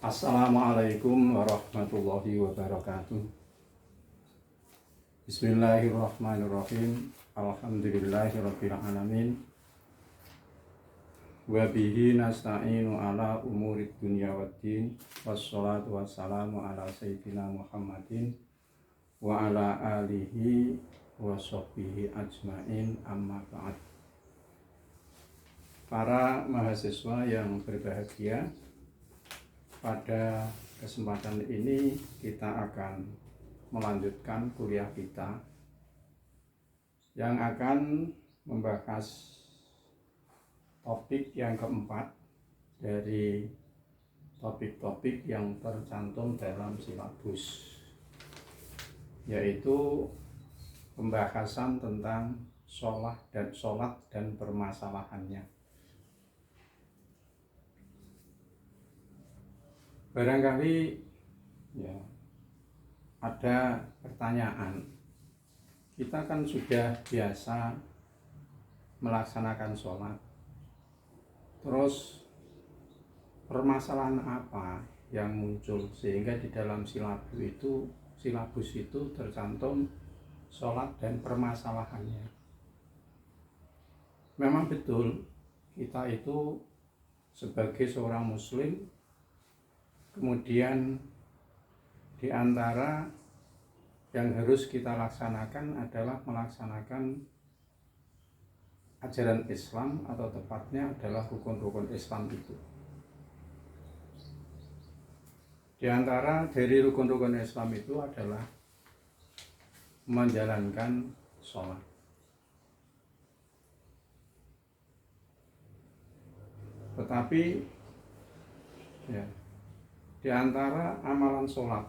Assalamualaikum warahmatullahi wabarakatuh. Bismillahirrahmanirrahim. Alhamdulillahirabbil alamin. Wa bihi nasta'inu ala umurid dunya waddin. Wassalatu wassalamu ala sayyidina Muhammadin wa ala alihi wa sahbihi ajmain, amma ba'd. Para mahasiswa yang berbahagia, pada kesempatan ini kita akan melanjutkan kuliah kita yang akan membahas topik yang keempat dari topik-topik yang tercantum dalam silabus, yaitu pembahasan tentang sholat dan permasalahannya. Barangkali ya ada pertanyaan, kita kan sudah biasa melaksanakan sholat, terus permasalahan apa yang muncul sehingga di dalam silabus itu tercantum sholat dan permasalahannya. Memang betul, kita itu sebagai seorang muslim, kemudian di antara yang harus kita laksanakan adalah melaksanakan ajaran Islam, atau tepatnya adalah rukun-rukun Islam itu. Di antara dari rukun-rukun Islam itu adalah menjalankan sholat. Tetapi ya, di antara amalan sholat,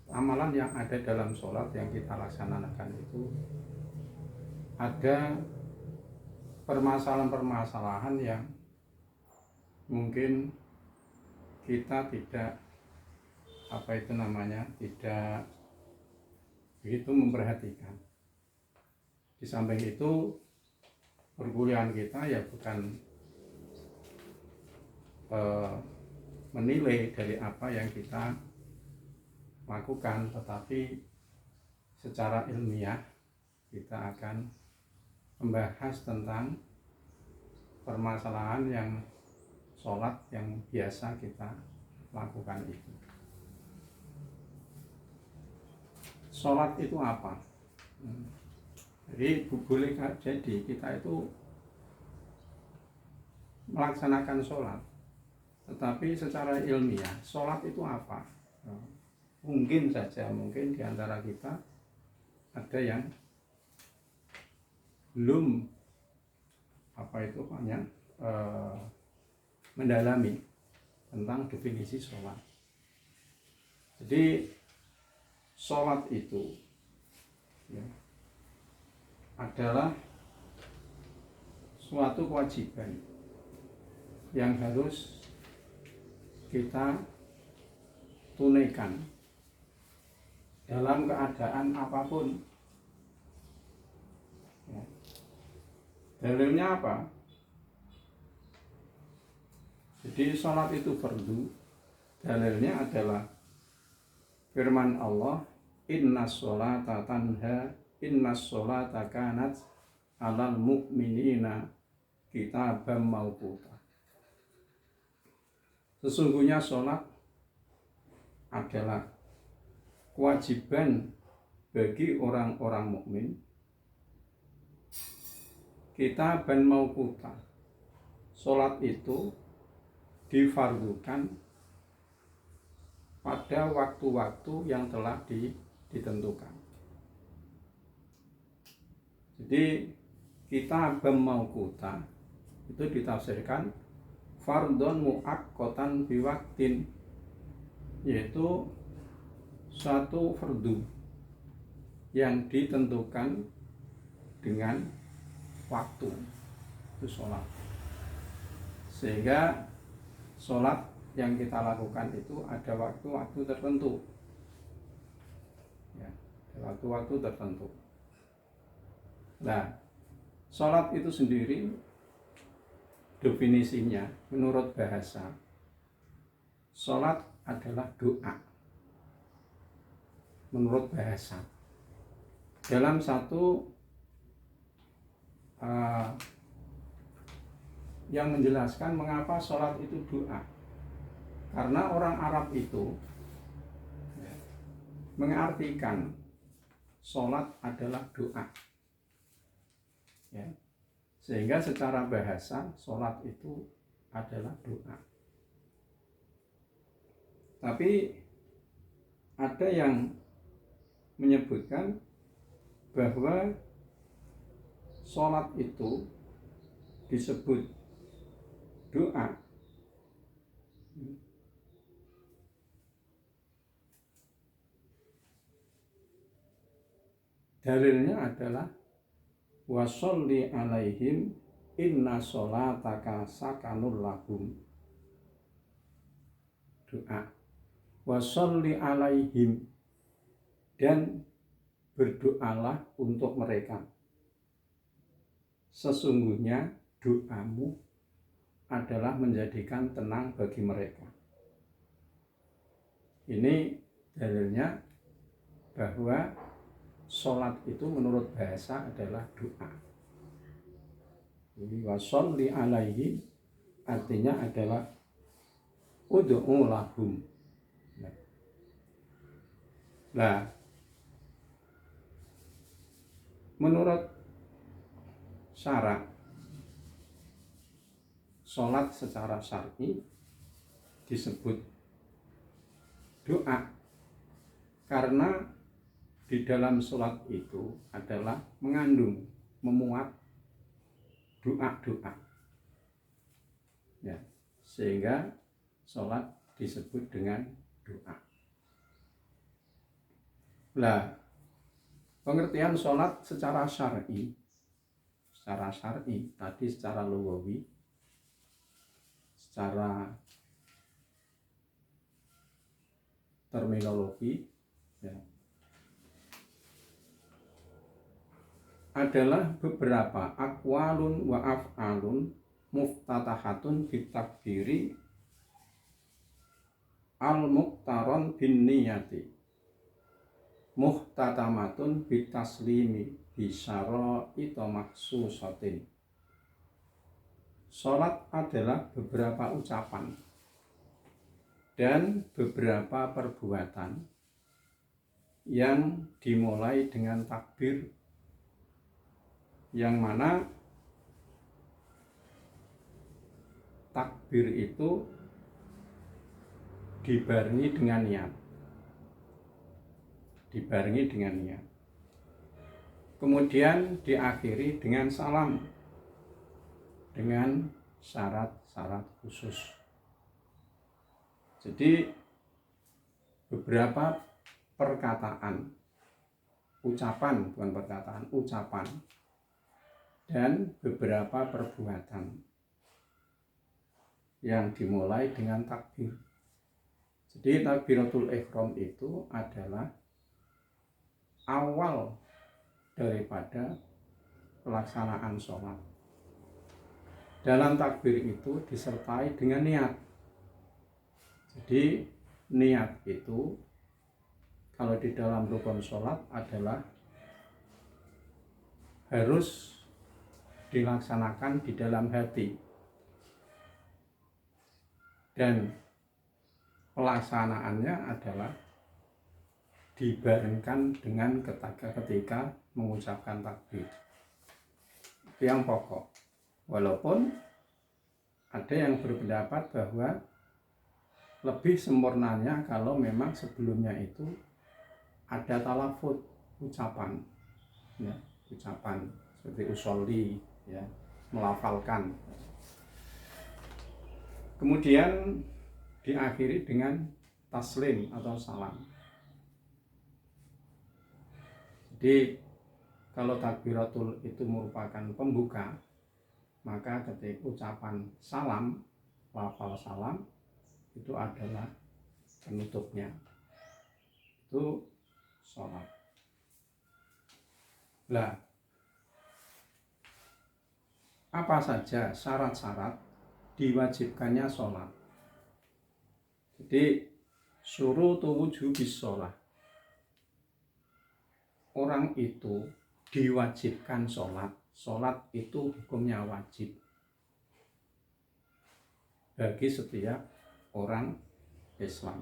amalan yang ada dalam sholat yang kita laksanakan itu ada permasalahan-permasalahan yang mungkin kita tidak tidak begitu memperhatikan. Di samping itu, perkuliahan kita ya bukan menilai dari apa yang kita lakukan, tetapi secara ilmiah kita akan membahas tentang permasalahan yang sholat yang biasa kita lakukan itu. Sholat itu apa? Jadi boleh jadi kita itu melaksanakan sholat, tetapi secara ilmiah sholat itu apa? Mungkin di antara kita ada yang belum mendalami tentang definisi sholat. Jadi sholat itu ya, adalah suatu kewajiban yang harus kita tunaikan dalam keadaan apapun. Ya. Dalilnya apa? Jadi sholat itu fardu. Dalilnya adalah firman Allah, innas sholata kanat alal mu'minina kitaban mauquta. Sesungguhnya sholat adalah kewajiban bagi orang-orang mukmin, kitaban mauquta. Sholat itu difardukan pada waktu-waktu yang telah ditentukan. Jadi kitaban mauquta itu ditafsirkan fardhon muaqqatan biwaqtin, yaitu suatu fardu yang ditentukan dengan waktu, itu sholat. Sehingga sholat yang kita lakukan itu ada waktu-waktu tertentu, ya, ada waktu-waktu tertentu. Nah, sholat itu sendiri definisinya menurut bahasa, sholat adalah doa menurut bahasa. Dalam satu yang menjelaskan mengapa sholat itu doa, karena orang Arab itu mengartikan sholat adalah doa, ya. Sehingga secara bahasa sholat itu adalah doa. Tapi ada yang menyebutkan bahwa sholat itu disebut doa dalilnya adalah washolli alaihim inna sholataka sakanul lahum. Doa washolli alaihim, dan berdoalah untuk mereka, sesungguhnya doamu adalah menjadikan tenang bagi mereka. Ini dalilnya bahwa sholat itu menurut bahasa adalah doa. Jadi washolli alaihi artinya adalah ud'u lahum. Nah, menurut syarak sholat secara syar'i disebut doa karena di dalam sholat itu adalah mengandung, memuat doa-doa, ya, sehingga sholat disebut dengan doa. Nah, pengertian sholat secara syar'i tadi secara lugawi, secara terminologi, ya, adalah beberapa aqwalun wa af'alun muftatahatun bitakbiri al-muqtaron bin niyati muhtatamatun bitaslimi bisyara ito maksusatin. Sholat adalah beberapa ucapan dan beberapa perbuatan yang dimulai dengan takbir, yang mana takbir itu dibarengi dengan niat. Kemudian diakhiri dengan salam dengan syarat-syarat khusus. Jadi beberapa perkataan, ucapan dan beberapa perbuatan yang dimulai dengan takbir. Jadi takbiratul ihram itu adalah awal daripada pelaksanaan sholat. Dalam takbir itu disertai dengan niat. Jadi niat itu kalau di dalam rukun sholat adalah harus dilaksanakan di dalam hati, dan pelaksanaannya adalah dibarengkan dengan ketika mengucapkan takbir. Itu yang pokok. Walaupun ada yang berpendapat bahwa lebih sempurnanya kalau memang sebelumnya itu ada talafut, ucapan, ya, ucapan seperti usolli, ya, melafalkan. Kemudian diakhiri dengan taslim atau salam. Jadi kalau takbiratul itu merupakan pembuka, maka ketika ucapan salam, lafal salam itu adalah penutupnya. Itu sholat. Lah, apa saja syarat-syarat diwajibkannya sholat? Jadi Syurutu wujubis sholat. Orang itu diwajibkan sholat. Sholat itu hukumnya wajib bagi setiap orang Islam.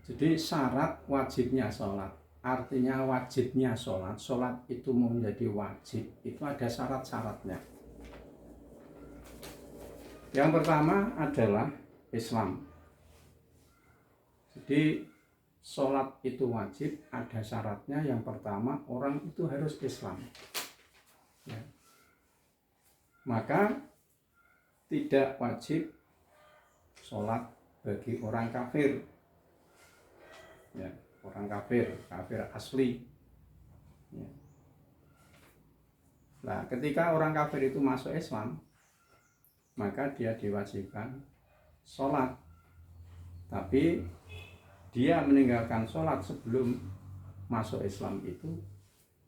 Jadi syarat wajibnya sholat, artinya wajibnya sholat. Sholat itu menjadi wajib, itu ada syarat-syaratnya. Yang pertama adalah Islam. Jadi sholat itu wajib, ada syaratnya. Yang pertama, orang itu harus Islam. Ya. Maka tidak wajib sholat bagi orang kafir. Ya, orang kafir asli. Ya. Nah, ketika orang kafir itu masuk Islam, maka dia diwajibkan sholat. Tapi dia meninggalkan sholat sebelum masuk Islam itu,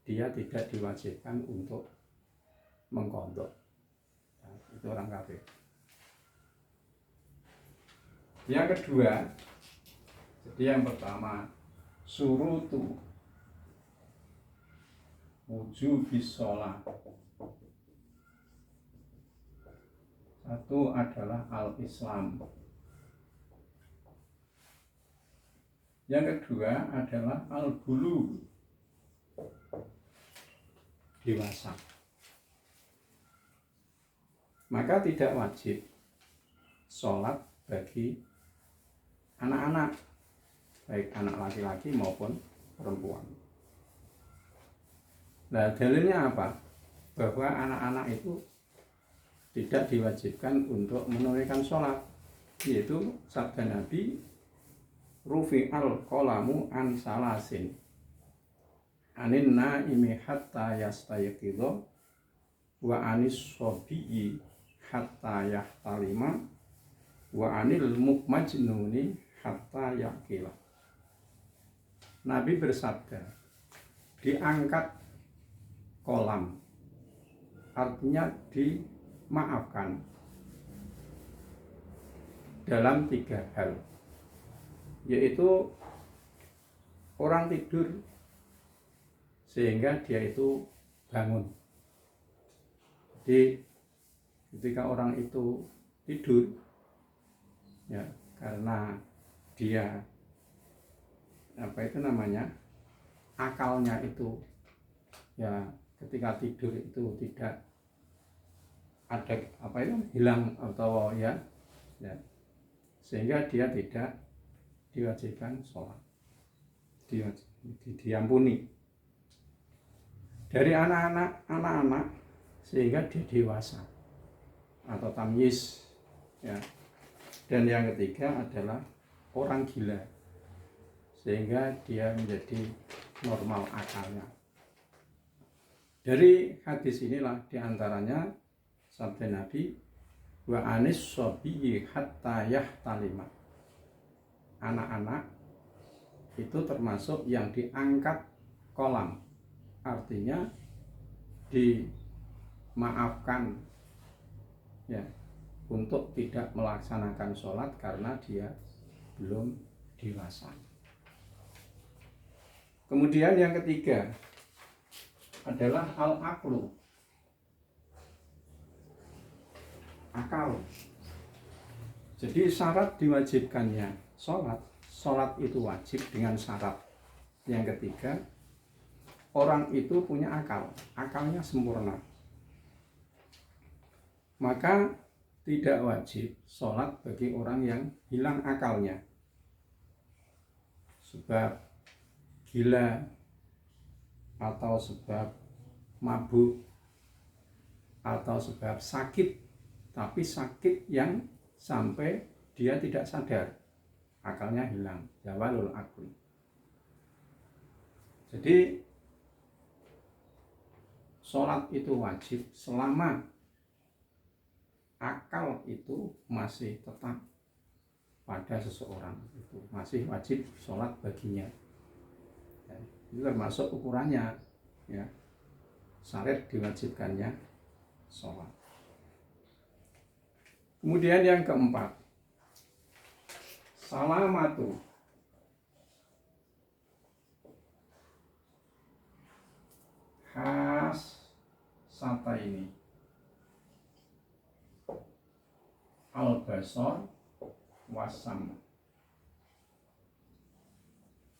dia tidak diwajibkan untuk mengqadha. Nah, itu orang kafir. Yang kedua, jadi yang pertama, syurutu wujubis sholat. Satu adalah al-Islam. Yang kedua adalah al-bulu, dewasa. Maka tidak wajib sholat bagi anak-anak, baik anak laki-laki maupun perempuan. Nah, dalilnya apa? Bahwa anak-anak itu tidak diwajibkan untuk menunaikan sholat, yaitu sabda Nabi, rufi'al qalamu an salasin anin naimi hatta yastayqidha wa anis sobiyi hatta yahtalima wa anil mukmajnuni hatta yaqila. Nabi bersabda, diangkat kolam, artinya dimaafkan dalam 3 hal, yaitu orang tidur sehingga dia itu bangun. Jadi ketika orang itu tidur, ya, karena dia akalnya itu, ya, ketika tidur itu tidak ada hilang atau ya, sehingga dia tidak diwajibkan sholat, diampuni dari anak-anak sehingga dia dewasa atau tamyiz, ya. Dan yang ketiga adalah orang gila sehingga dia menjadi normal akalnya. Dari hadis inilah diantaranya sabda Nabi, wa anis sobiyyi hatta yahtalima. Anak-anak itu termasuk yang diangkat kolam, artinya dimaafkan, ya, untuk tidak melaksanakan sholat karena dia belum dewasa. Kemudian yang ketiga adalah al-aqlu, akal. Jadi syarat diwajibkannya sholat itu wajib dengan syarat. Yang ketiga, orang itu punya akalnya sempurna. Maka tidak wajib sholat bagi orang yang hilang akalnya, sebab gila atau sebab mabuk atau sebab sakit, tapi sakit yang sampai dia tidak sadar, akalnya hilang, zawalul aqli. Jadi sholat itu wajib selama akal itu masih tetap pada seseorang, itu masih wajib sholat baginya. Ya, itu termasuk ukurannya, ya, syarat diwajibkannya sholat. Kemudian yang keempat, salamatu khas sata ini al-basar wasam,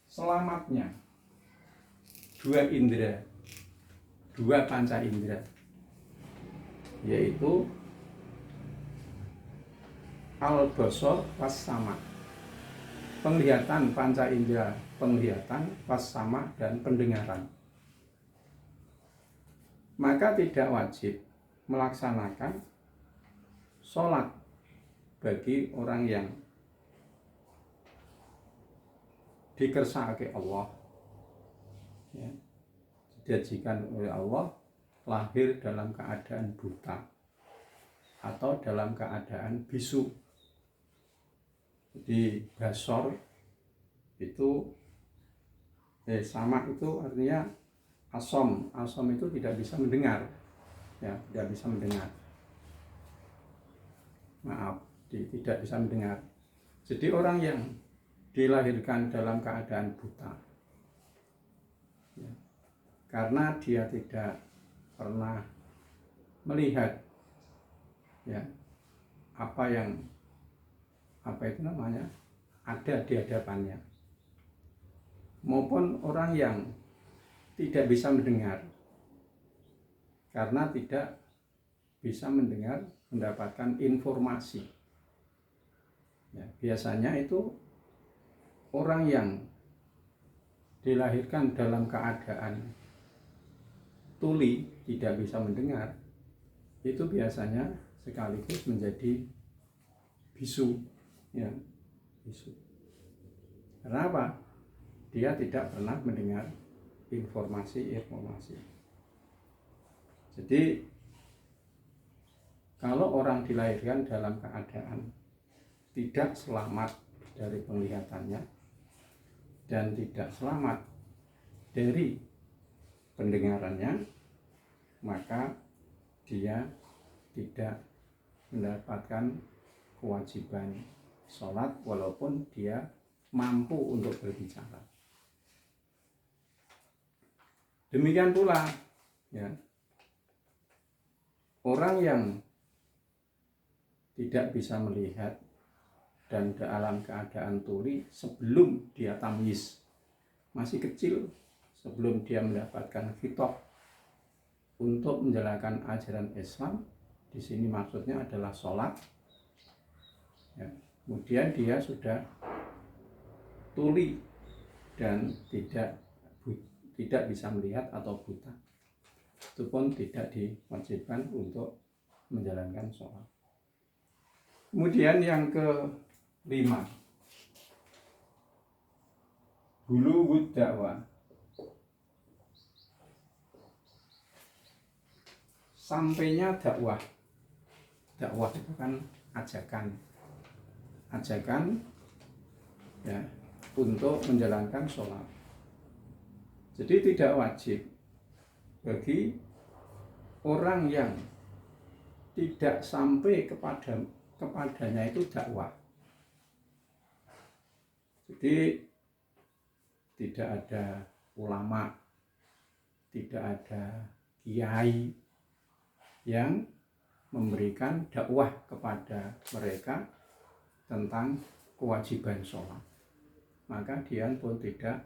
selamatnya dua indera, dua panca indera, yaitu al-basar wasama, penglihatan panca indera, penglihatan wasama dan pendengaran. Maka tidak wajib melaksanakan sholat bagi orang yang dikersakake Allah, ya, dijanjikan oleh Allah lahir dalam keadaan buta atau dalam keadaan bisu. Jadi basor itu sama itu artinya asom itu tidak bisa mendengar, ya, tidak bisa mendengar, maaf, tidak bisa mendengar. Jadi orang yang dilahirkan dalam keadaan buta, ya, karena dia tidak pernah melihat, ya, apa itu namanya ada di hadapannya, maupun orang yang tidak bisa mendengar karena tidak bisa mendengar, mendapatkan informasi, ya, biasanya itu orang yang dilahirkan dalam keadaan tuli, tidak bisa mendengar, itu biasanya sekaligus menjadi bisu, ya, bisu. Kenapa? Dia tidak pernah mendengar informasi. Jadi kalau orang dilahirkan dalam keadaan tidak selamat dari penglihatannya dan tidak selamat dari pendengarannya, maka dia tidak mendapatkan kewajiban sholat walaupun dia mampu untuk berbicara. Demikian pula, ya, orang yang tidak bisa melihat dan dalam keadaan tuli sebelum dia tamyiz, masih kecil, sebelum dia mendapatkan khitab untuk menjalankan ajaran Islam, di sini maksudnya adalah sholat, ya, kemudian dia sudah tuli dan tidak bisa melihat atau buta, itu pun tidak diwajibkan untuk menjalankan sholat. Kemudian yang kelima, bulughud dakwah, sampainya dakwah. Dakwah itu kan ajakan, ya, untuk menjalankan sholat. Jadi tidak wajib bagi orang yang tidak sampai kepadanya itu dakwah. Jadi tidak ada ulama, tidak ada kiai yang memberikan dakwah kepada mereka tentang kewajiban sholat, maka dia pun tidak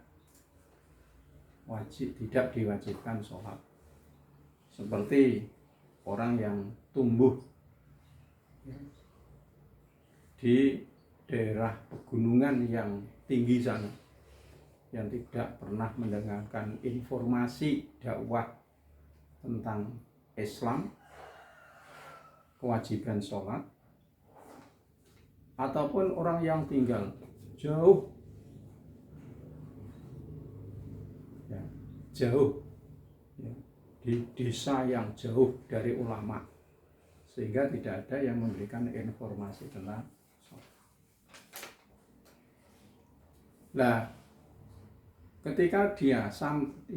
diwajibkan sholat. Seperti orang yang tumbuh di daerah pegunungan yang tinggi sana, yang tidak pernah mendengarkan informasi dakwah tentang Islam, kewajiban sholat, ataupun orang yang tinggal jauh, ya, di desa yang jauh dari ulama, sehingga tidak ada yang memberikan informasi tentang sholat. Nah, ketika dia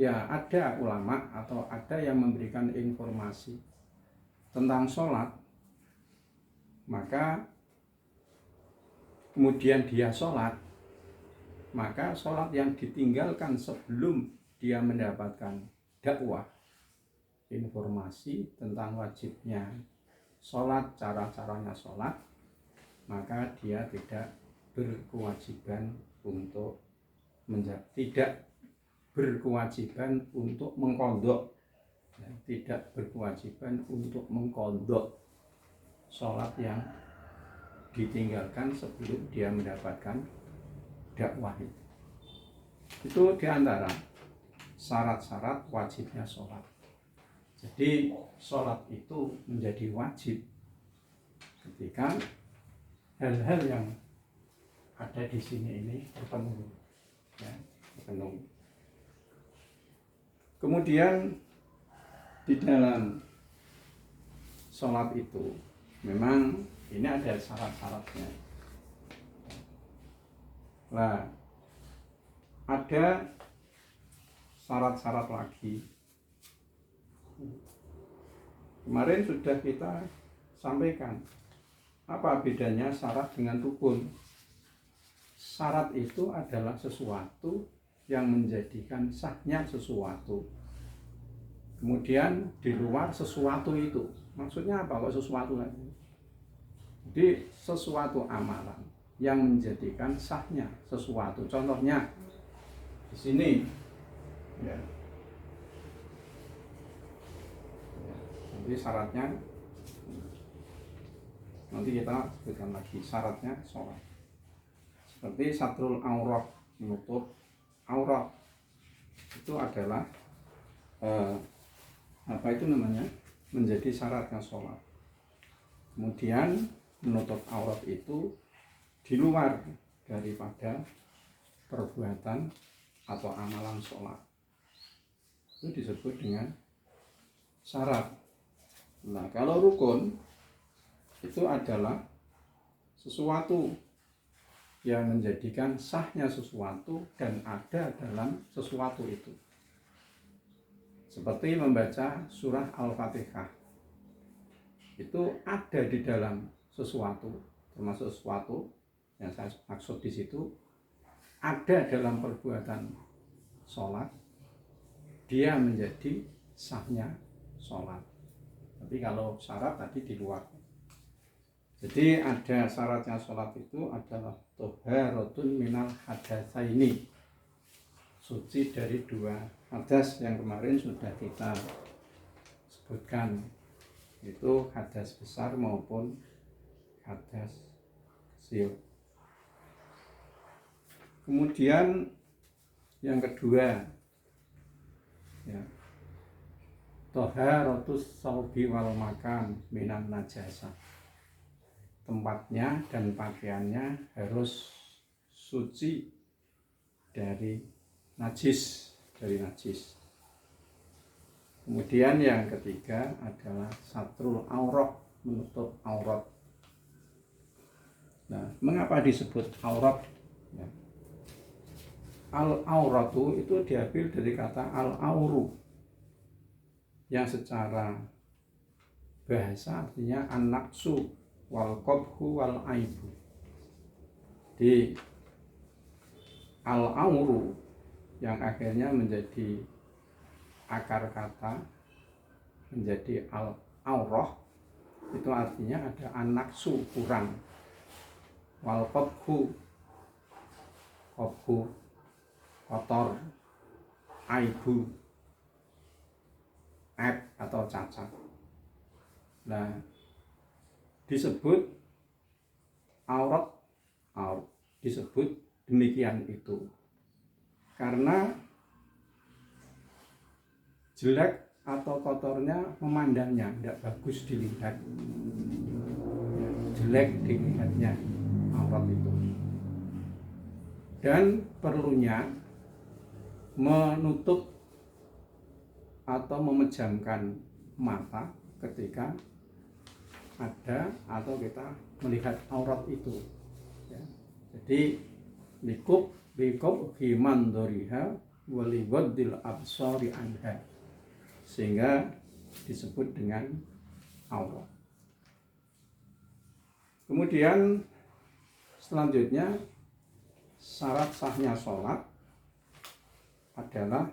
ada ulama atau ada yang memberikan informasi tentang sholat, maka kemudian dia sholat, maka sholat yang ditinggalkan sebelum dia mendapatkan dakwah, informasi tentang wajibnya sholat, cara-caranya sholat, maka dia tidak berkewajiban untuk tidak berkewajiban untuk mengqadha, tidak berkewajiban untuk mengqadha sholat yang ditinggalkan sebelum dia mendapatkan dakwah. Itu diantara syarat-syarat wajibnya sholat. Jadi sholat itu menjadi wajib ketika hal-hal yang ada di sini ini terpenuhi, ya, terpenuhi. Kemudian di dalam sholat itu memang ini ada syarat-syaratnya. Nah, ada syarat-syarat lagi. Kemarin sudah kita sampaikan apa bedanya syarat dengan rukun. Syarat itu adalah sesuatu yang menjadikan sahnya sesuatu. Kemudian di luar sesuatu itu, maksudnya apa kok sesuatu lagi? Jadi sesuatu amalan yang menjadikan sahnya sesuatu. Contohnya di sini, ya. Jadi syaratnya nanti kita sebutkan lagi syaratnya sholat. Seperti satrul aurat, menutup aurat, itu adalah apa itu namanya, menjadi syaratnya sholat. Kemudian menutup aurat itu di luar daripada perbuatan atau amalan sholat, itu disebut dengan syarat. Nah, kalau rukun itu adalah sesuatu yang menjadikan sahnya sesuatu dan ada dalam sesuatu itu. Seperti membaca surah Al-Fatihah, itu ada di dalam sesuatu, termasuk sesuatu yang saya maksud di situ ada dalam perbuatan sholat, dia menjadi sahnya sholat. Tapi kalau syarat tadi di luar. Jadi ada syaratnya sholat itu adalah toharatun minal hadatsaini, suci dari dua hadas yang kemarin sudah kita sebutkan, itu hadas besar maupun hadas kecil. Kemudian yang kedua, ya, toharatus saubi wal makan minan najasa, tempatnya dan pakaiannya harus suci dari najis, Kemudian yang ketiga adalah satrul aurat, menutup aurat. Nah, mengapa disebut aurat? Ya. Al-auratu itu diambil dari kata al-auru, yang secara bahasa artinya an-naqsu wal qabhu wal aibu. Di al-auru yang akhirnya menjadi akar kata menjadi al-aurah, itu artinya ada an-naqsu, kurang, wal qabhu kotor, aibu aib atau cacat. Nah, disebut aurat, disebut demikian itu karena jelek atau kotornya memandangnya tidak bagus dilihat, jelek dilihatnya aurat itu, dan perlunya menutup atau memejamkan mata ketika ada atau kita melihat aurat itu, ya. Jadi likub himan doriha waliwaddil absari anha, sehingga disebut dengan aurat. Kemudian Selanjutnya syarat sahnya sholat adalah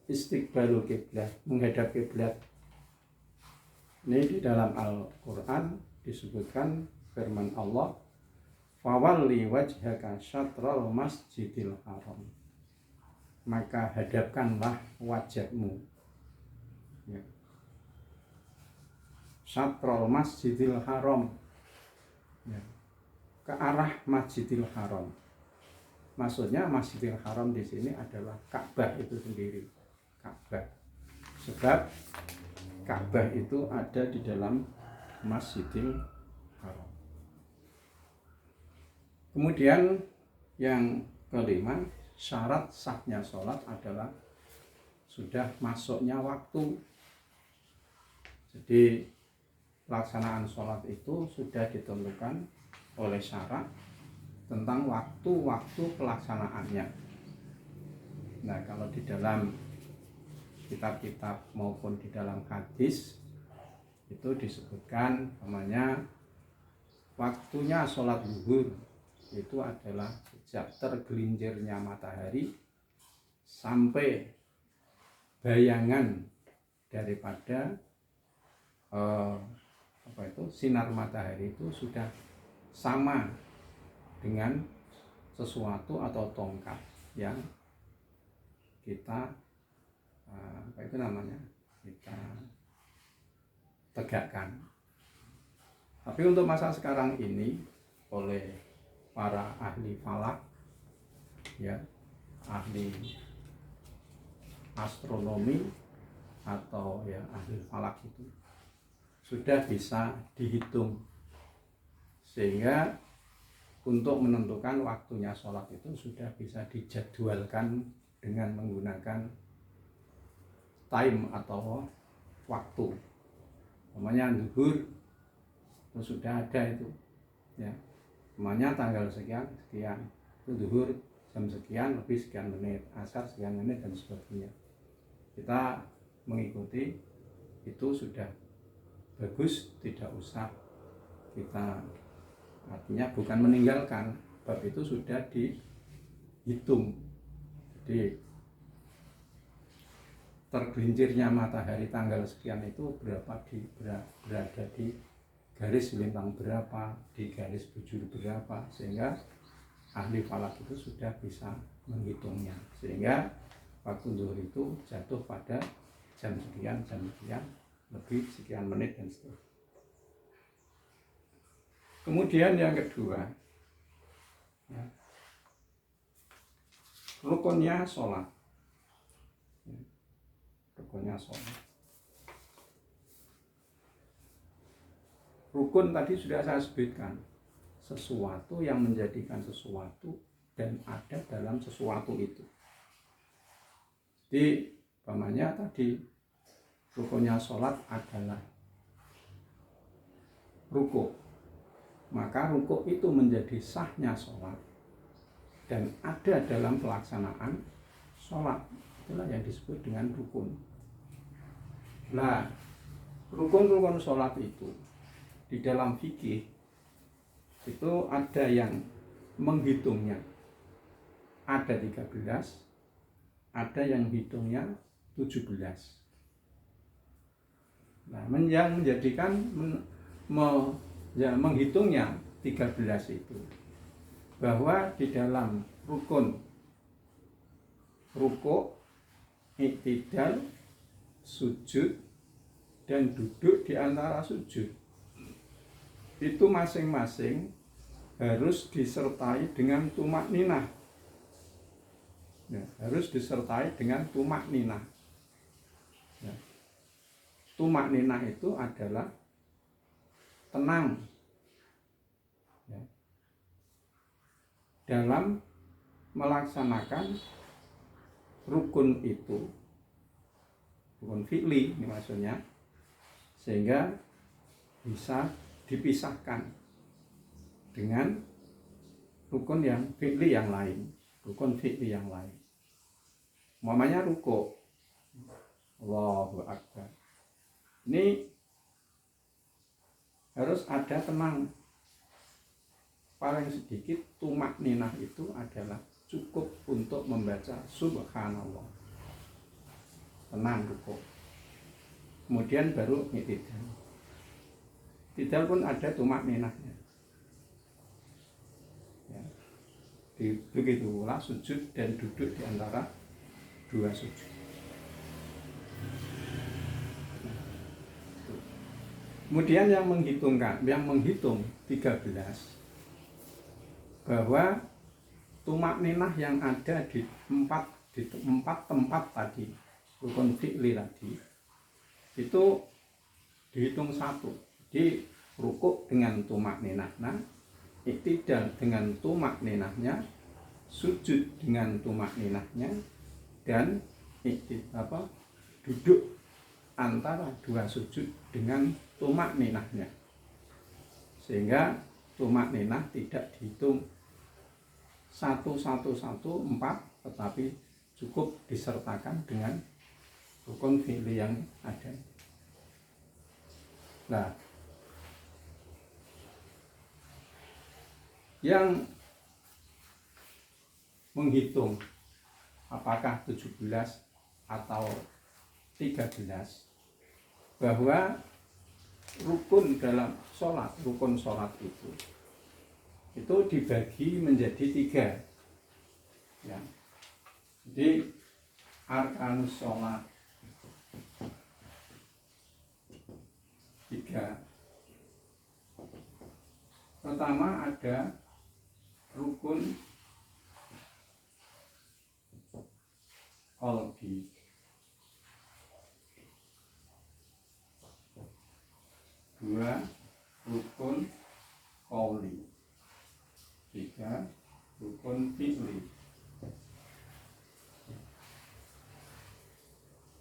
istiqbalul kiblat, menghadap kiblat. Ini di dalam Al-Quran disebutkan firman Allah, fawalli wajhaka syatral masjidil haram, maka hadapkanlah wajahmu, ya, syatral masjidil haram, ya, ke arah Masjidil Haram. Maksudnya Masjidil Haram di sini adalah Ka'bah itu sendiri. Ka'bah. Sebab Ka'bah itu ada di dalam Masjidil Haram. Kemudian yang kelima, syarat sahnya sholat adalah sudah masuknya waktu. Jadi pelaksanaan sholat itu sudah ditentukan oleh syarat tentang waktu-waktu pelaksanaannya. Nah, kalau di dalam kitab-kitab maupun di dalam hadis itu disebutkan namanya waktunya sholat zuhur itu adalah sejak tergelincirnya matahari sampai bayangan daripada sinar matahari itu sudah sama dengan sesuatu atau tongkat yang kita kita tegakkan. Tapi untuk masa sekarang ini oleh para ahli falak, ya, ahli astronomi atau ya ahli falak itu sudah bisa dihitung, sehingga untuk menentukan waktunya sholat itu sudah bisa dijadwalkan dengan menggunakan time atau waktu. Namanya zuhur itu sudah ada itu, ya, namanya tanggal sekian sekian itu zuhur jam sekian lebih sekian menit, asar sekian menit dan sebagainya. Kita mengikuti itu sudah bagus, tidak usah kita, artinya bukan meninggalkan, bab itu sudah dihitung. Jadi tergelincirnya matahari tanggal sekian itu berada di garis lintang berapa, di garis bujur berapa, sehingga ahli falak itu sudah bisa menghitungnya, sehingga waktu zuhur itu jatuh pada jam sekian lebih sekian menit dan seterusnya. Kemudian yang kedua, ya, rukunnya sholat. Rukunnya sholat. Rukun tadi sudah saya sebutkan, sesuatu yang menjadikan sesuatu dan ada dalam sesuatu itu. Jadi umpamanya tadi rukunnya sholat adalah rukuk, maka rukuk itu menjadi sahnya sholat dan ada dalam pelaksanaan sholat. Itulah yang disebut dengan rukun. Nah, rukun-rukun sholat itu di dalam fikih itu ada yang menghitungnya ada 13, ada yang hitungnya 17. Nah, yang menjadikan menghitungnya 13 itu bahwa di dalam rukun rukuk, iktidal, sujud dan duduk di antara sujud itu masing-masing harus disertai dengan tumak ninah. Ya, harus disertai dengan tumak ninah. Ya. Tumak ninah itu adalah tenang, ya, dalam melaksanakan rukun itu, rukun fi'li ini maksudnya, sehingga bisa dipisahkan dengan rukun yang fi'li yang lain, rukun fi'li yang lain. Umpamanya rukuk, Allahu Akbar, ini harus ada tenang paling sedikit tumak ninah itu adalah cukup untuk membaca subhanallah, tenang rukuk, kemudian baru i'tidal. I'tidal pun ada tumak ninahnya ya. Begitulah sujud dan duduk di antara dua sujud. Kemudian yang menghitung 13 bahwa tumak ninah yang ada di empat tempat tadi, rukun fi'li tadi, itu dihitung satu. Jadi rukuk dengan tumak ninahnya, i'tidal dengan tumak ninahnya, sujud dengan tumak ninahnya, dan duduk antara dua sujud dengan tumak ninahnya, sehingga tumak ninah tidak dihitung 1, 1, 1, 4, tetapi cukup disertakan dengan rukun fi'li yang ada. Nah, yang menghitung apakah 17 atau 13, bahwa rukun dalam sholat, rukun sholat itu dibagi menjadi 3 ya. Jadi arkanus sholat 3. Pertama ada rukun qalbi, 2 rukun qauli, 3 rukun fi'li.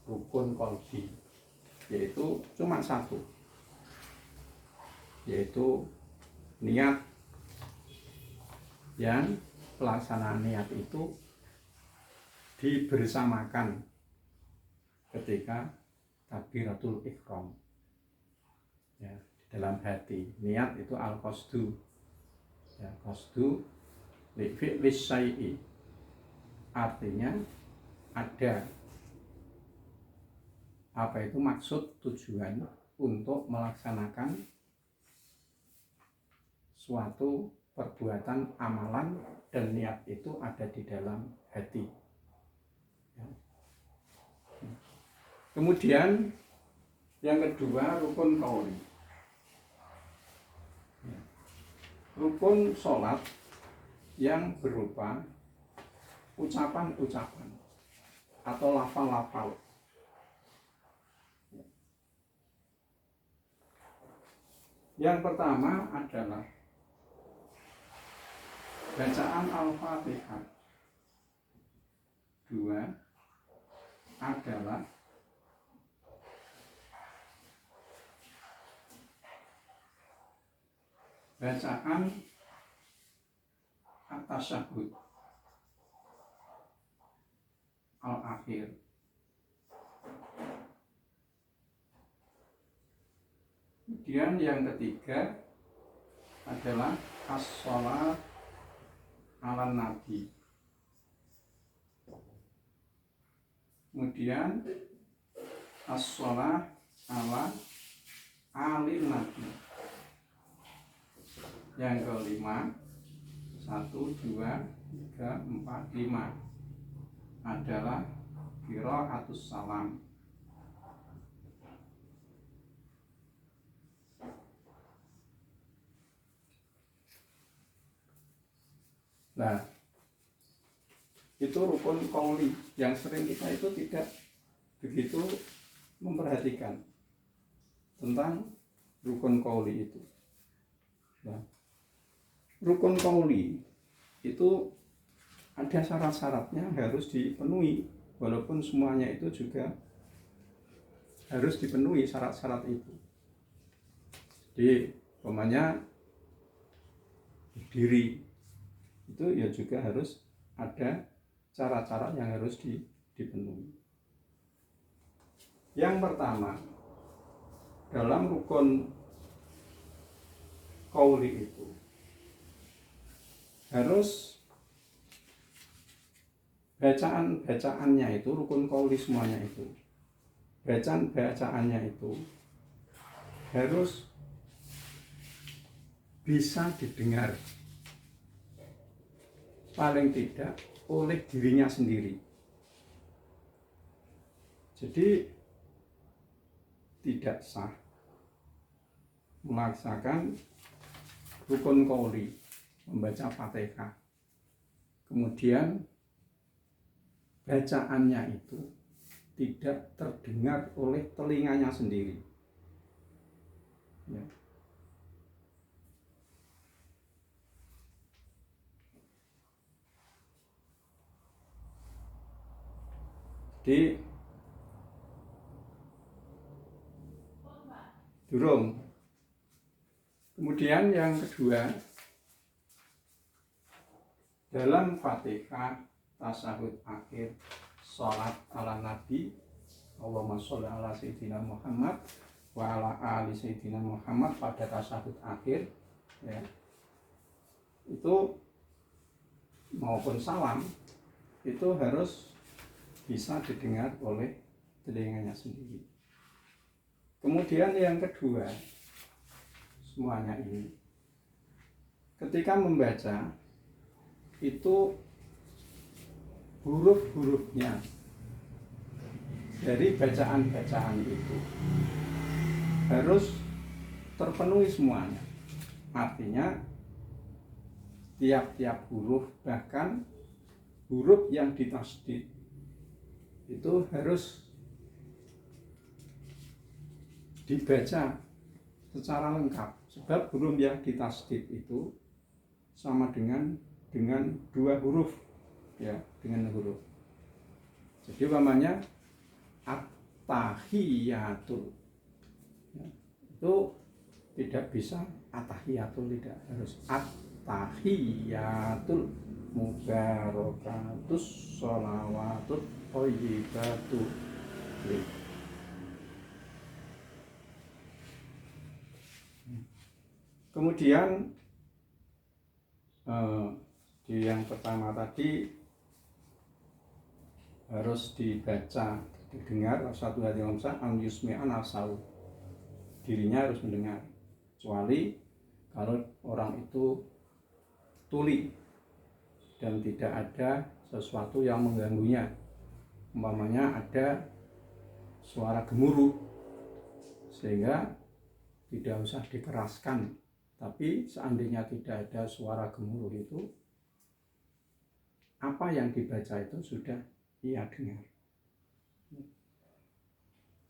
Rukun qalbi yaitu cuma 1, yaitu niat, yang pelaksanaan niat itu dibersamakan ketika takbiratul ihram ya, dalam hati. Niat itu al-qasdu ya, qasdu li fi'li syai'i, artinya ada apa itu maksud, tujuan untuk melaksanakan suatu perbuatan amalan, dan niat itu ada di dalam hati ya. Kemudian yang kedua rukun qauli ya. Rukun sholat yang berupa ucapan-ucapan atau lafal-lafal. Yang pertama adalah bacaan Al-Fatihah. 2 adalah bacaan at-tasyahhud al-akhir. Kemudian yang ketiga adalah as-sholat ala nabi. Kemudian as-sholat ala alin nabi. Yang kelima 1, 2, 3, 4, 5 adalah qiraatus salam. Nah, itu rukun qauli yang sering kita itu tidak begitu memperhatikan tentang rukun qauli itu. Nah, rukun qauli itu ada syarat-syaratnya, harus dipenuhi, walaupun semuanya itu juga harus dipenuhi syarat-syarat itu. Jadi umpamanya diri itu ya juga harus ada cara-cara yang harus dipenuhi. Yang pertama, dalam rukun qauli itu harus bacaan-bacaannya itu rukun qauli semuanya itu. Bacaan-bacaannya itu harus bisa didengar paling tidak oleh dirinya sendiri. Jadi tidak sah melaksanakan rukun qauli, membaca Fatihah, kemudian bacaannya itu tidak terdengar oleh telinganya sendiri. Ya. Jadi durung. Kemudian yang kedua, dalam Fatihah, tasyahud akhir, sholat ala Nabi, Allahumma sholli ala Sayyidina Muhammad wa ala ali Sayyidina Muhammad pada tasyahud akhir, ya, itu maupun salam itu harus bisa didengar oleh telinganya sendiri. Kemudian yang kedua, semuanya ini ketika membaca itu huruf-hurufnya dari bacaan-bacaan itu harus terpenuhi semuanya. Artinya tiap-tiap huruf, bahkan huruf yang ditasdid itu harus dibaca secara lengkap, sebab huruf yang ditasdid itu sama dengan dua huruf, ya, dengan huruf. Jadi umpamanya at-tahiyatul, ya, itu tidak bisa at-tahiyatul, tidak, harus at-tahiyatul mubarakatus sholawatut thayyibatu. Kemudian di yang pertama tadi harus dibaca, didengar, satu hati omsa am yusmi'an asau, dirinya harus mendengar, kecuali kalau orang itu tuli dan tidak ada sesuatu yang mengganggunya, umpamanya ada suara gemuruh sehingga tidak usah dikeraskan. Tapi seandainya tidak ada suara gemuruh itu, apa yang dibaca itu sudah ia dengar.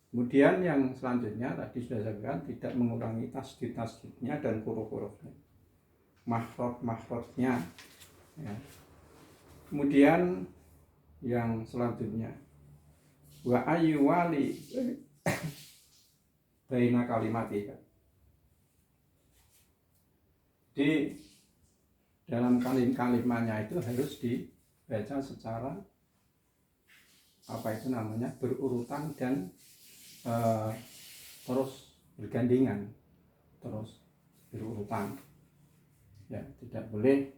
Kemudian yang selanjutnya tadi sudah saya katakan, tidak mengurangi tasdid-tasdidnya dan huruf-hurufnya, makhraj-makhrajnya, ya. Kemudian yang selanjutnya, wa ayyu wali baina kalimatika, di dalam kalimatnya itu harus dibaca secara berurutan dan terus bergandengan, terus berurutan, ya, tidak boleh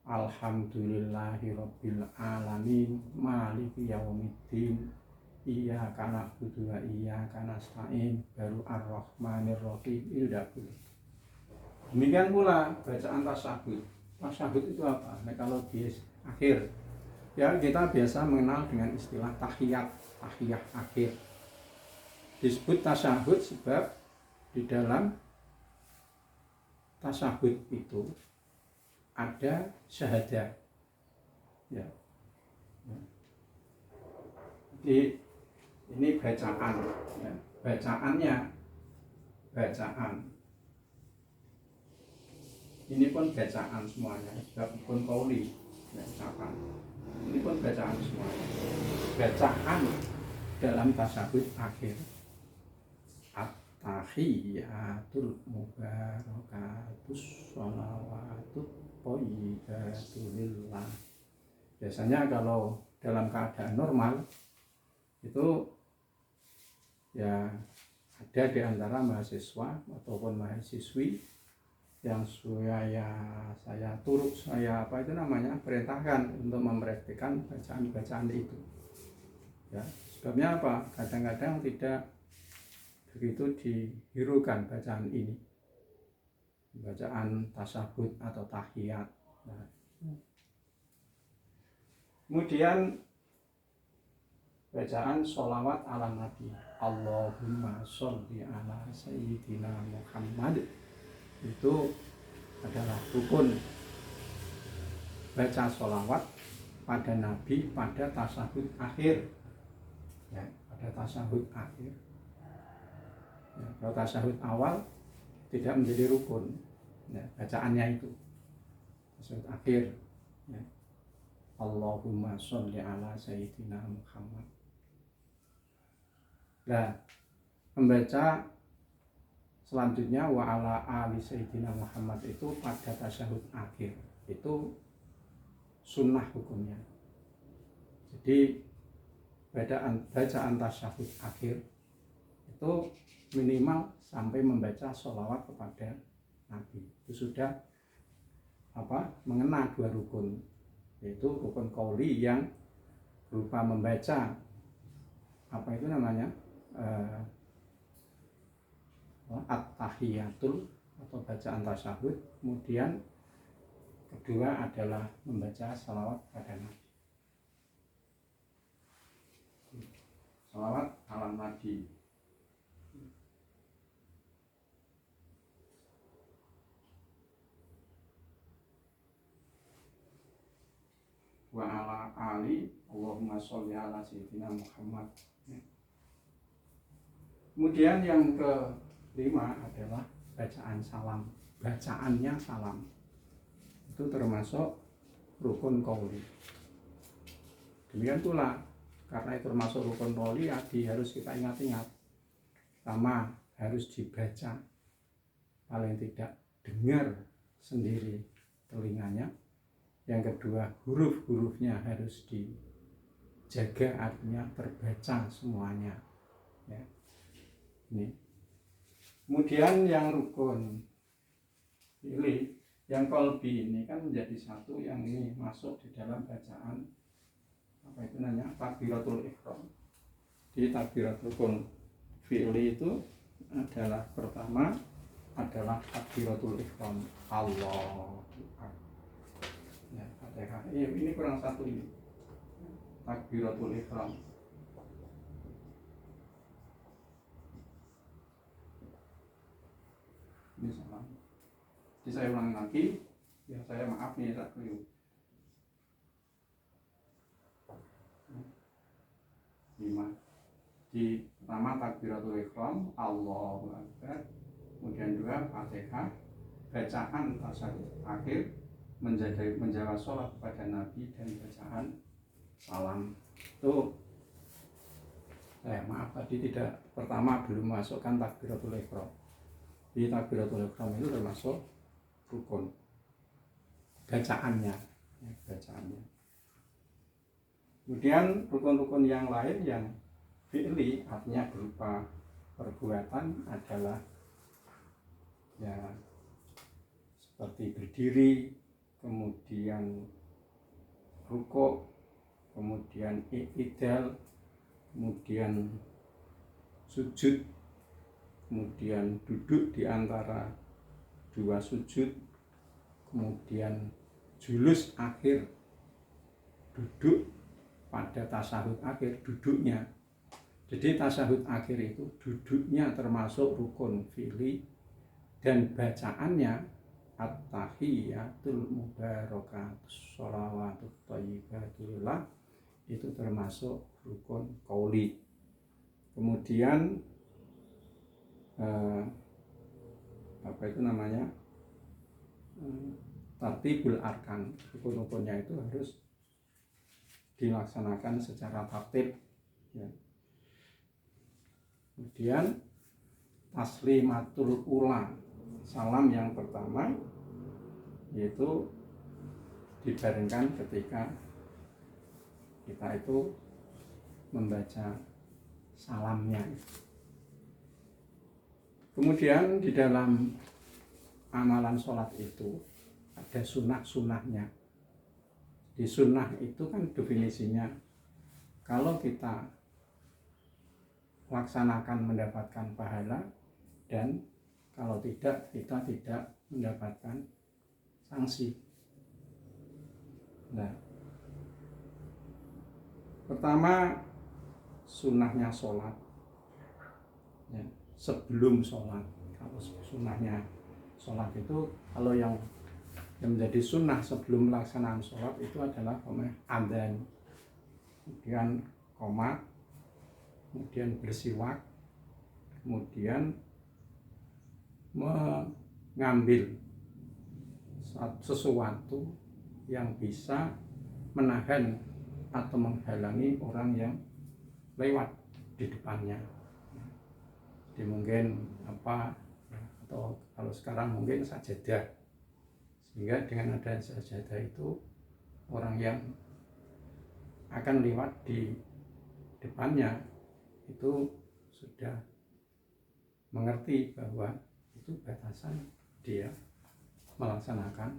alhamdulillahirabbil alamin maliki yaumiddin iyyaka na'budu wa iyyaka nasta'in baru ar-rahmanir rahim, itu tidak boleh. Demikian pula bacaan tasyahud. Tasyahud itu apa? Nah, kalau di akhir, ya, kita biasa mengenal dengan istilah tahiyat akhir. Disebut tasyahud sebab di dalam tasyahud itu ada syahadah, ya. Jadi ini bacaan, ya. Bacaan ini pun bacaan semuanya, sebab pun qauli, ya, ucapan. Ini pun bacaan semuanya. Bacaan dalam tasyahud akhir. At-tahiyatul mubarakatus sholawatut thayyibatu lillah. Biasanya kalau dalam keadaan normal itu, ya, ada di antara mahasiswa ataupun mahasiswi yang saya turut saya apa itu namanya perintahkan untuk mempraktikkan bacaan-bacaan itu. Ya, sebabnya apa? Kadang-kadang tidak begitu dihirukan bacaan ini, bacaan tasahud atau tahiyat. Nah, kemudian bacaan sholawat ala Nabi, Allahumma sholli ala Sayyidina Muhammad, itu adalah rukun baca sholawat pada Nabi pada tasahud akhir. Ya, pada tasahud akhir. Ya, kalau tasahud awal tidak menjadi rukun. Ya, bacaannya itu tasahud akhir. Ya. Allahumma sholli ala Sayyidina Muhammad. Nah, membaca selanjutnya wa ala ali Sayyidina Muhammad itu pada tasyahud akhir itu sunnah hukumnya. Jadi bacaan tasyahud akhir itu minimal sampai membaca sholawat kepada Nabi. Itu sudah mengena dua rukun, yaitu rukun qauli yang berupa membaca at-tahiyatul atau bacaan tasyahud, kemudian kedua adalah membaca salawat pada Nabi, salawat ala Nabi. Wa ala ali Allahumma sholli ala Sayyidina Muhammad. Kemudian yang kelima adalah bacaan salam. Bacaannya salam itu termasuk rukun qauli. Demikian pula karena itu termasuk rukun qauli, harus kita ingat-ingat. Pertama, harus dibaca, paling tidak dengar sendiri telinganya. Yang kedua, huruf-hurufnya harus dijaga, artinya terbaca semuanya. Ya. Ini. Kemudian yang rukun pilih, yang qalbi ini kan menjadi satu, yang ini masuk di dalam bacaan takbiratul ihram. Di takbiratul rukun fi'li itu adalah pertama adalah takbiratul ihram, Allahu Akbar. Ya, Fatihah. Ini kurang satu ini. Takbiratul ihram. Ini salah. Jadi saya ulangi lagi. Ya, saya maaf nih, saya keliru. 5. Di pertama takbiratul ihram, Allahu Akbar. Kemudian 2 Fatihah, bacaan tasyahud akhir, menjawab sholat kepada Nabi, dan bacaan salam. Itu maaf tadi tidak, pertama belum masukkan takbiratul ihram. Di takbiratul ihram itu termasuk rukun bacaannya. Kemudian rukun-rukun yang lain yang fi'li, artinya berupa perbuatan, adalah ya seperti berdiri, kemudian rukuk, kemudian i'tidal, kemudian sujud, kemudian duduk di antara dua sujud, kemudian julus akhir, duduk pada tasyahud akhir, duduknya. Jadi tasyahud akhir itu duduknya termasuk rukun fi'li, dan bacaannya at-tahiyatul mubarakatus sholawatut thayyibatulillah itu termasuk rukun qauli. Kemudian tartibul arkan, rukun-rukunnya itu harus dilaksanakan secara tertib. Ya. Kemudian taslimatul ula, salam yang pertama, yaitu dibarengkan ketika kita itu membaca salamnya. Kemudian di dalam amalan sholat itu ada sunnah-sunnahnya. Di sunnah itu kan definisinya kalau kita laksanakan mendapatkan pahala, dan kalau tidak kita tidak mendapatkan sanksi. Nah, pertama sunnahnya sholat ya, sebelum sholat. Kalau sunnahnya sholat itu, kalau yang menjadi sunnah sebelum pelaksanaan sholat itu adalah adzan, kemudian qomat, kemudian bersiwak, kemudian mengambil sesuatu yang bisa menahan atau menghalangi orang yang lewat di depannya. Jadi mungkin apa, atau kalau sekarang mungkin sajadah, sehingga dengan adanya sajadah itu orang yang akan lewat di depannya itu sudah mengerti bahwa itu batasan dia melaksanakan,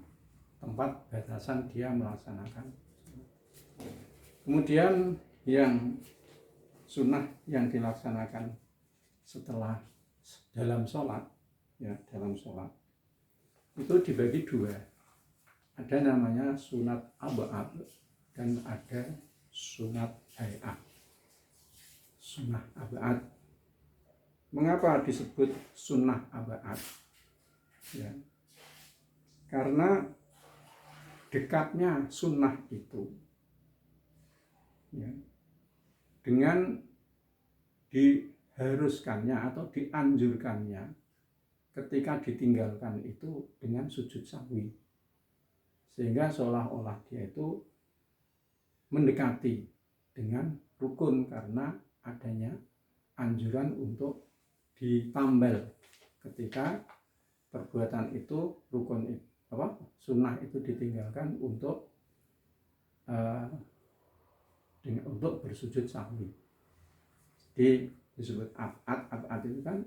tempat batasan dia melaksanakan. Kemudian yang sunnah yang dilaksanakan setelah dalam sholat ya, dalam sholat itu dibagi dua. Ada namanya sunat ab'ad dan ada sunat hay'ah. Sunnah ab'ad, mengapa disebut sunnah ab'ad? Ya, karena dekatnya sunnah itu ya, dengan diharuskannya atau dianjurkannya ketika ditinggalkan itu dengan sujud sahwi, sehingga seolah-olah dia itu mendekati dengan rukun karena adanya anjuran untuk ditambal ketika perbuatan itu, rukun itu sunnah itu ditinggalkan untuk untuk bersujud sahwi. Jadi disebut ab'ad itu kan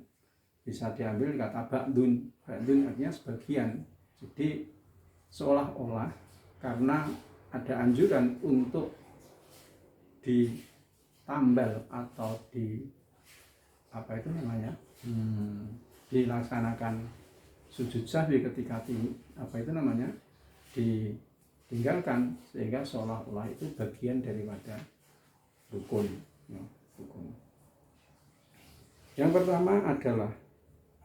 bisa diambil kata ba'dun artinya sebagian. Jadi seolah-olah karena ada anjuran untuk ditambal atau dilaksanakan sujud sahwi ketika ditinggalkan, sehingga seolah-olah itu bagian daripada rukun ya, rukun. Yang pertama adalah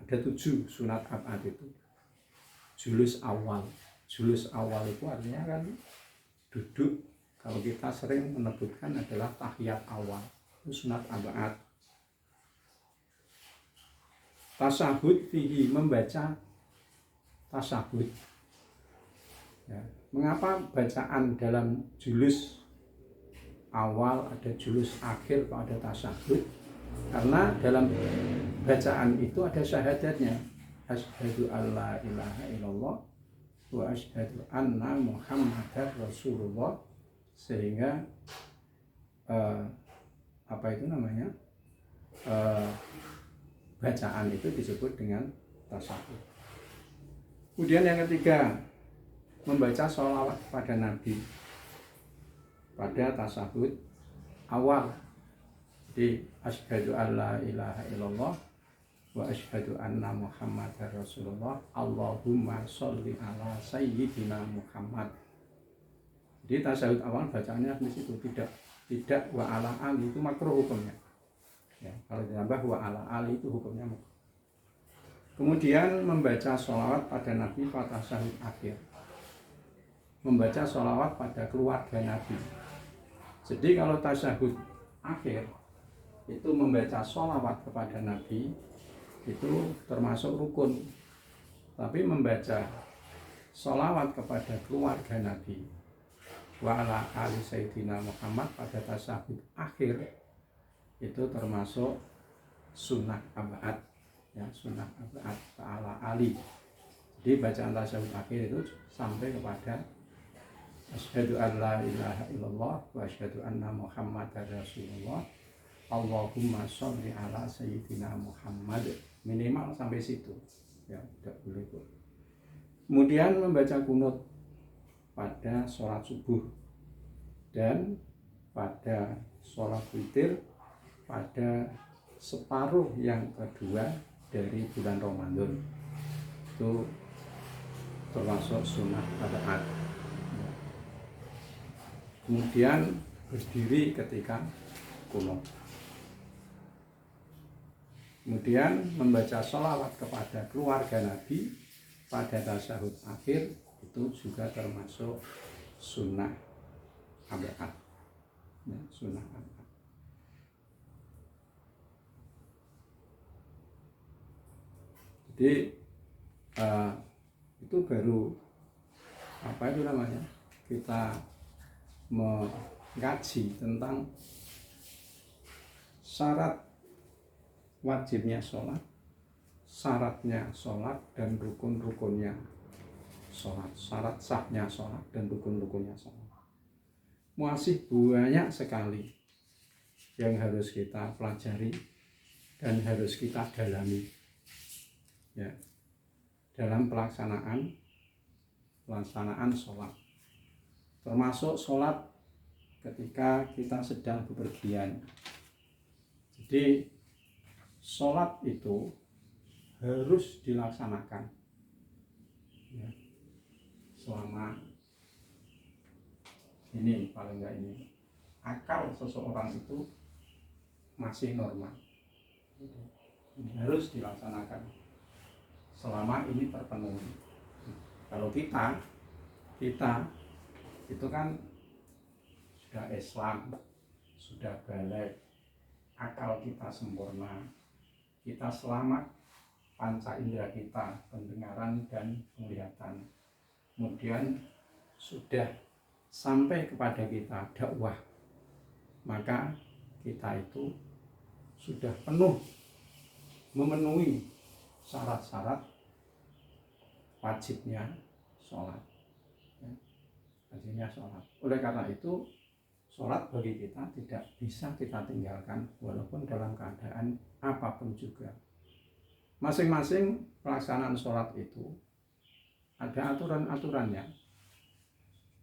ada 7 sunat ab'ad itu. Julus awal itu artinya kan duduk, kalau kita sering menyebutkan adalah tahiyat awal, itu sunat ab'ad. Tasahud fihi, membaca tasahud ya. Mengapa bacaan dalam julus awal ada, julus akhir kok ada tasahud? Karena dalam bacaan itu ada syahadatnya, asyhadu alla ilaha illallah wa asyhadu anna muhammadar rasulullah, sehingga bacaan itu disebut dengan tasawuf. Kemudian yang ketiga, membaca sholawat pada Nabi pada tasawuf awal. Jadi asyhadu alla ilaha illallah wa asyhadu anna muhammadar rasulullah, Allahumma sholli ala sayyidina Muhammad. Jadi tasawuf awal bacaannya di situ, tidak wa ala ali, itu makruh hukumnya. Ya, kalau ditambah wa ala ali itu hukumnya makruh. Kemudian membaca sholawat pada Nabi pada tasawuf akhir, membaca sholawat pada keluarga Nabi. Jadi kalau tasawuf akhir itu membaca sholawat kepada Nabi itu termasuk rukun, tapi membaca sholawat kepada keluarga Nabi wa ala ali sayyidina Muhammad pada tasawuf akhir itu termasuk sunnah ab'ad ya, sunnah ab'ad ala ali. Jadi bacaan tasawuf akhir itu sampai kepada asyhadu an la ilaha illallah wa asyhadu anna muhammadar rasulullah, Allahumma sholli ala sayyidina Muhammad, minimal sampai situ ya, tidak boleh Kemudian membaca kunut pada sholat subuh dan pada sholat witir pada separuh yang kedua dari bulan Ramadan. Itu termasuk sunnah rakaat. Kemudian berdiri ketika kunut. Kemudian membaca sholawat kepada keluarga Nabi pada tasyahud akhir itu juga termasuk sunnah rakaat. Ya, sunnah rakaat. Jadi itu baru apa itu namanya, kita mengkaji tentang syarat wajibnya sholat, syaratnya sholat dan rukun-rukunnya sholat, syarat sahnya sholat dan rukun-rukunnya sholat. Masih banyak sekali yang harus kita pelajari dan harus kita dalami ya, dalam pelaksanaan sholat, termasuk sholat ketika kita sedang bepergian. Jadi sholat itu harus dilaksanakan ya, selama ini, paling enggak ini akal seseorang itu masih normal. Ini harus dilaksanakan selama ini terpenuhi. Kalau kita itu kan sudah Islam, sudah balik, akal kita sempurna, kita selamat, panca indera kita, pendengaran dan penglihatan, kemudian sudah sampai kepada kita dakwah, maka kita itu sudah penuh memenuhi syarat-syarat wajibnya sholat ya, wajibnya sholat. Oleh karena itu sholat bagi kita tidak bisa kita tinggalkan walaupun dalam keadaan apapun juga. Masing-masing pelaksanaan sholat itu ada aturan-aturannya,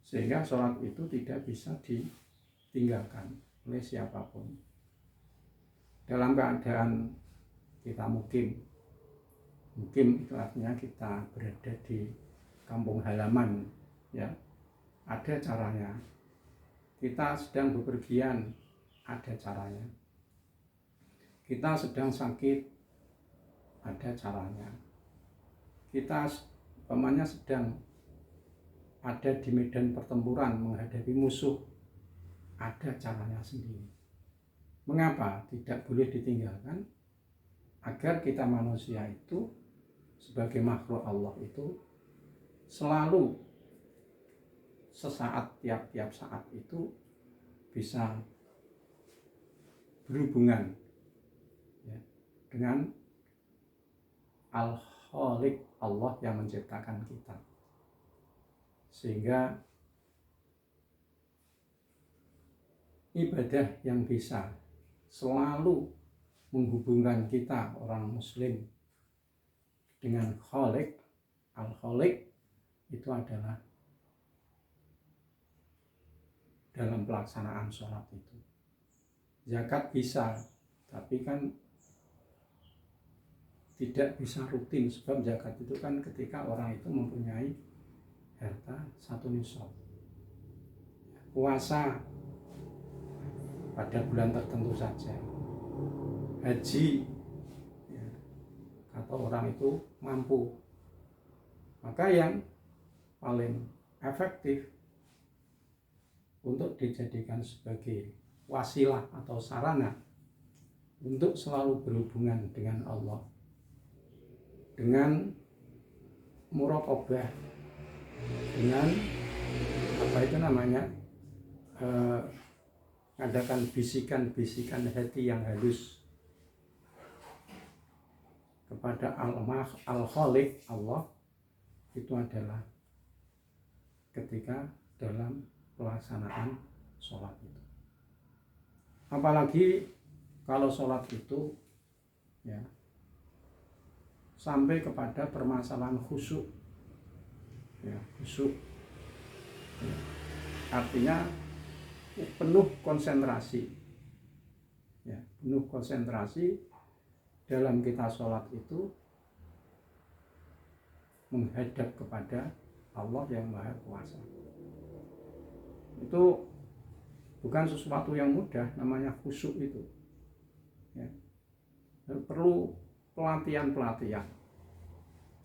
sehingga sholat itu tidak bisa ditinggalkan oleh siapapun. Dalam keadaan kita mukim itu artinya kita berada di kampung halaman ya, ada caranya. Kita sedang bepergian, ada caranya. Kita sedang sakit, ada caranya. Kita umpamanya sedang ada di medan pertempuran menghadapi musuh, ada caranya sendiri. Mengapa tidak boleh ditinggalkan? Agar kita manusia itu sebagai makhluk Allah itu selalu sesaat, tiap-tiap saat itu bisa berhubungan ya, dengan Al-Khaliq, Allah yang menciptakan kita, sehingga ibadah yang bisa selalu menghubungkan kita orang muslim dengan Khaliq, Al-Khaliq, itu adalah dalam pelaksanaan sholat itu. Zakat bisa, tapi kan tidak bisa rutin, sebab zakat itu kan ketika orang itu mempunyai harta 1 nisab. Puasa pada bulan tertentu saja. Haji ya, atau orang itu mampu, maka yang paling efektif untuk dijadikan sebagai wasilah atau sarana untuk selalu berhubungan dengan Allah, dengan muraqabah, dengan apa itu namanya, mengadakan bisikan-bisikan hati yang halus kepada Al-Khaliq, Allah, itu adalah ketika dalam pelaksanaan sholat itu. Apalagi kalau sholat itu ya sampai kepada permasalahan khusyuk, ya, khusyuk. Ya. Artinya penuh konsentrasi, ya, penuh konsentrasi dalam kita sholat itu menghadap kepada Allah yang Maha Kuasa. Itu bukan sesuatu yang mudah, namanya khusyuk itu. Ya. Perlu pelatihan.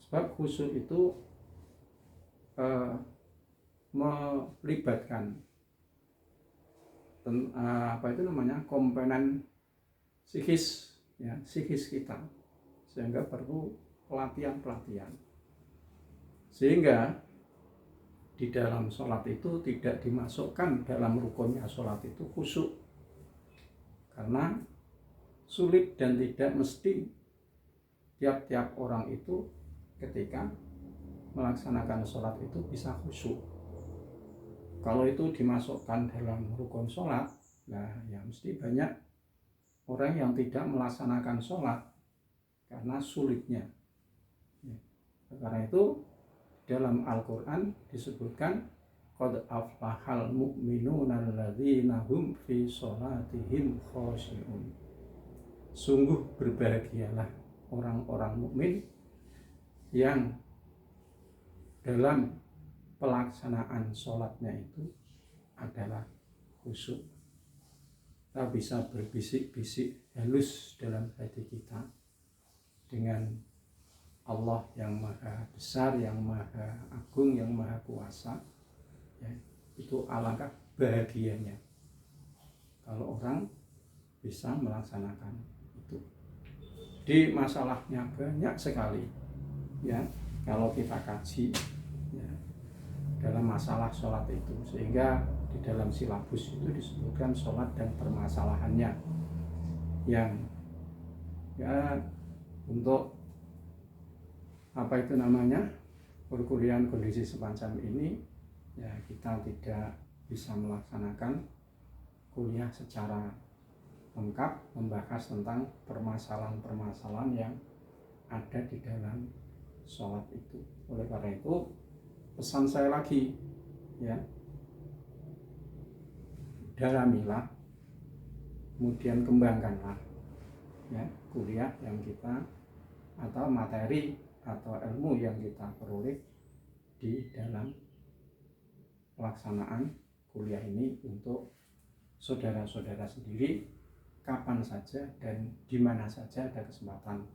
Sebab khusyuk itu melibatkan komponen psikis, ya, psikis kita, sehingga perlu pelatihan. Sehingga di dalam sholat itu tidak dimasukkan dalam rukunnya sholat itu khusyuk, karena sulit dan tidak mesti tiap-tiap orang itu ketika melaksanakan sholat itu bisa khusyuk. Kalau itu dimasukkan dalam rukun sholat, nah ya mesti banyak orang yang tidak melaksanakan sholat karena sulitnya. Karena itu dalam Al-Quran disebutkan qad aflahal mu'minuna alladzina hum fi sholatihim khashi'un. Sungguh berbahagialah orang-orang mukmin yang dalam pelaksanaan sholatnya itu adalah khusyuk. Kita bisa berbisik-bisik halus dalam hati kita dengan Allah yang Maha Besar, yang Maha Agung, yang Maha Kuasa, ya, itu alangkah bahagianya kalau orang bisa melaksanakan itu. Di masalahnya banyak sekali, ya, kalau kita kaji, ya, dalam masalah sholat itu, sehingga di dalam silabus itu disebutkan sholat dan permasalahannya, yang ya untuk perkuliahan kondisi semacam ini, ya kita tidak bisa melaksanakan kuliah secara lengkap membahas tentang permasalahan-permasalahan yang ada di dalam sholat itu. Oleh karena itu pesan saya lagi, ya, dalamilah, kemudian kembangkanlah, ya, kuliah yang kita atau materi atau ilmu yang kita peroleh di dalam pelaksanaan kuliah ini untuk saudara-saudara sendiri, kapan saja dan di mana saja ada kesempatan,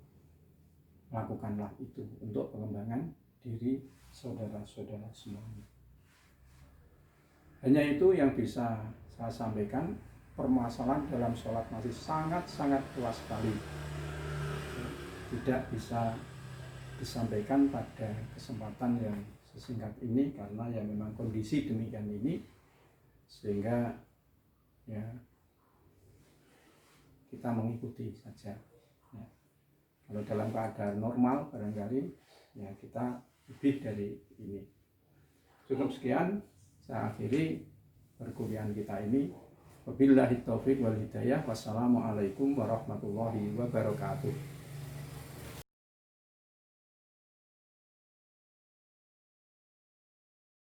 lakukanlah itu untuk pengembangan diri saudara-saudara semuanya. Hanya itu yang bisa saya sampaikan. Permasalahan dalam sholat masih sangat-sangat luas sekali, tidak bisa disampaikan pada kesempatan yang sesingkat ini, karena ya memang kondisi demikian ini, sehingga ya kita mengikuti saja, ya. Kalau dalam keadaan normal barangkali ya kita lebih dari ini. Cukup sekian, saya akhiri perkuliahan kita ini. Wabillahi taufiq wal hidayah. Wassalamualaikum warahmatullahi wabarakatuh.